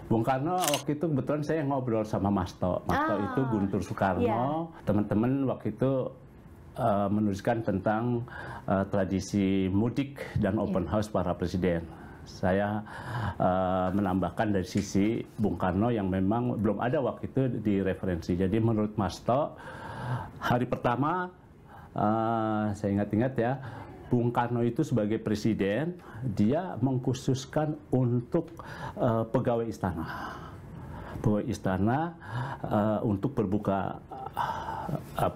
Bung Karno waktu itu kebetulan saya ngobrol sama Masto. Masto itu Guntur Soekarno. Iya. Teman-teman waktu itu menuliskan tentang tradisi mudik dan open house para presiden. Saya menambahkan dari sisi Bung Karno yang memang belum ada waktu itu di referensi. Jadi menurut Masto, hari pertama saya ingat-ingat ya, Bung Karno itu sebagai presiden, dia mengkhususkan untuk pegawai istana. Pegawai istana untuk berbuka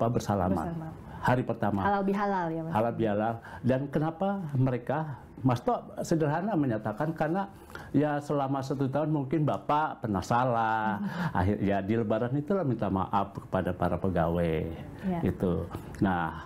bersalaman. Hari pertama. Halal bihalal ya Mas? Halal bihalal. Dan kenapa mereka, Masto sederhana menyatakan karena ya selama 1 tahun mungkin Bapak pernah salah. Akhirnya di Lebaran itulah minta maaf kepada para pegawai. Itu. Nah,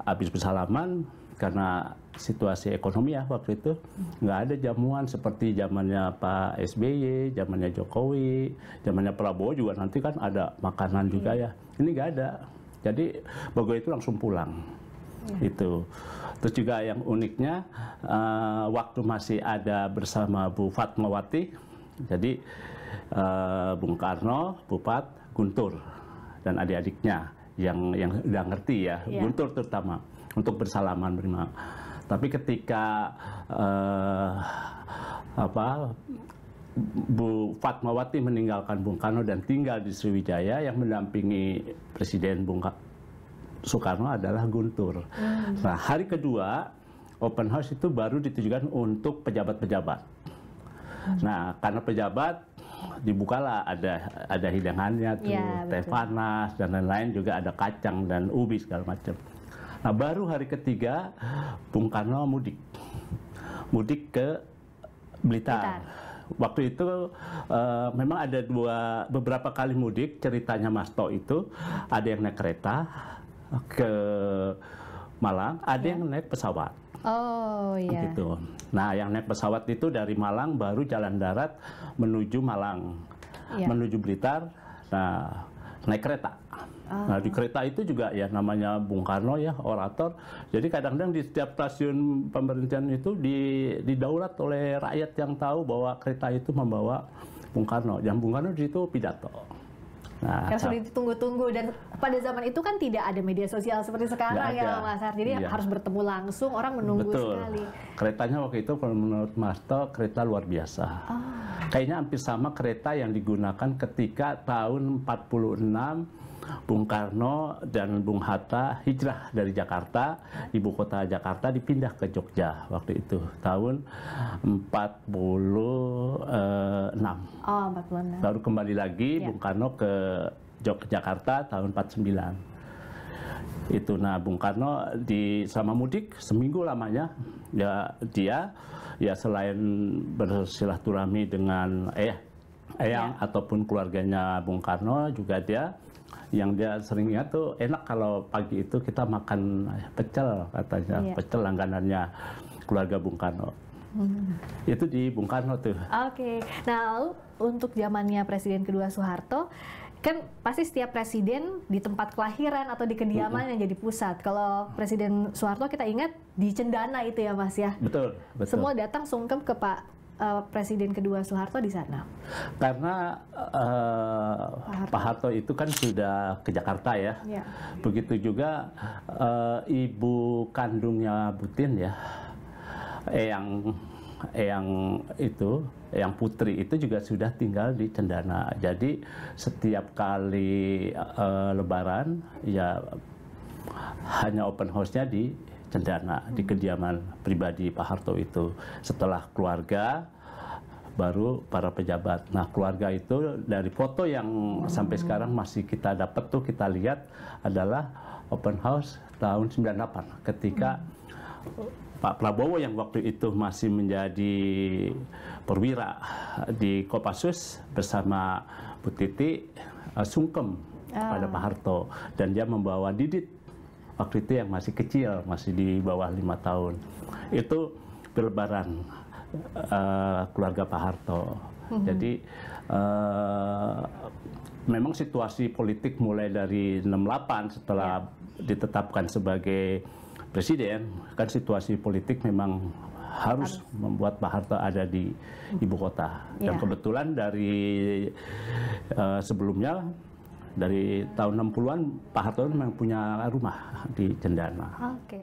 habis bersalaman, karena situasi ekonomi ya waktu itu nggak ada jamuan seperti zamannya Pak SBY, zamannya Jokowi, zamannya Prabowo juga nanti kan ada makanan juga ya. Ini nggak ada. Jadi pegawai itu langsung pulang. Itu. Terus juga yang uniknya waktu masih ada bersama Bu Fatmawati, jadi Bung Karno, Bupat, Guntur dan adik-adiknya yang udah ngerti ya, Guntur terutama untuk bersalaman berima. Tapi ketika Bu Fatmawati meninggalkan Bung Karno dan tinggal di Sriwijaya, yang mendampingi Presiden Bung Soekarno adalah Guntur. Nah, hari kedua open house itu baru ditujukan untuk pejabat-pejabat. Nah, karena pejabat dibukalah ada hidangannya tuh, teh panas dan lain-lain, juga ada kacang dan ubi segala macam. Nah, baru hari ketiga Bung Karno mudik ke Blitar. Waktu itu memang ada beberapa kali mudik. Ceritanya Masto itu ada yang naik kereta ke Malang, ada yang naik pesawat. Oh iya. Gitu. Nah, yang naik pesawat itu dari Malang baru jalan darat menuju Malang, menuju Blitar. Nah, naik kereta. Nah, di kereta itu juga ya namanya Bung Karno ya, orator. Jadi kadang-kadang di setiap stasiun pemberhentian itu didaulat oleh rakyat yang tahu bahwa kereta itu membawa Bung Karno. Yang Bung Karno di situ pidato. Nah, karena sudah ditunggu-tunggu, dan pada zaman itu kan tidak ada media sosial seperti sekarang ya Mas Har. Jadi harus bertemu langsung, orang menunggu sekali. Keretanya waktu itu menurut Masto kereta luar biasa. Kayaknya hampir sama kereta yang digunakan ketika tahun 46 Bung Karno dan Bung Hatta hijrah dari Jakarta, ibu kota Jakarta, dipindah ke Jogja waktu itu tahun 46. Oh, 46. Baru kembali lagi Bung Karno ke Jakarta tahun 49. Itu. Nah, Bung Karno selama mudik seminggu lamanya ya, dia ya selain bersilaturahmi dengan eyang ataupun keluarganya Bung Karno, juga dia sering ingat tuh, enak kalau pagi itu kita makan pecel, katanya. Pecel langganannya keluarga Bung Karno. Itu di Bung Karno tuh. Oke. Nah, lalu untuk zamannya Presiden kedua Soeharto, kan pasti setiap presiden di tempat kelahiran atau di kediaman yang jadi pusat. Kalau Presiden Soeharto kita ingat di Cendana itu ya Mas ya. Betul. Semua datang sungkem ke Presiden kedua Soeharto di sana. Karena Pak Harto itu kan sudah ke Jakarta ya. Begitu juga ibu kandungnya Butin ya, Eyang Putri itu juga sudah tinggal di Cendana. Jadi setiap kali Lebaran ya hanya open house-nya di Cendana, di kediaman pribadi Pak Harto itu. Setelah keluarga, baru para pejabat. Nah, keluarga itu dari foto yang sampai sekarang masih kita dapat tuh, kita lihat adalah open house tahun 98 ketika Pak Prabowo yang waktu itu masih menjadi perwira di Kopassus bersama Bu Titi sungkem pada Pak Harto, dan dia membawa Didit waktu itu yang masih kecil, masih di bawah 5 tahun. Itu Lebaran keluarga Pak Harto. Jadi memang situasi politik mulai dari 68 setelah ditetapkan sebagai presiden, kan situasi politik memang harus membuat Pak Harto ada di ibu kota. Dan kebetulan dari sebelumnya, dari tahun 60-an Pak Harto memang punya rumah di Cendana. Oke.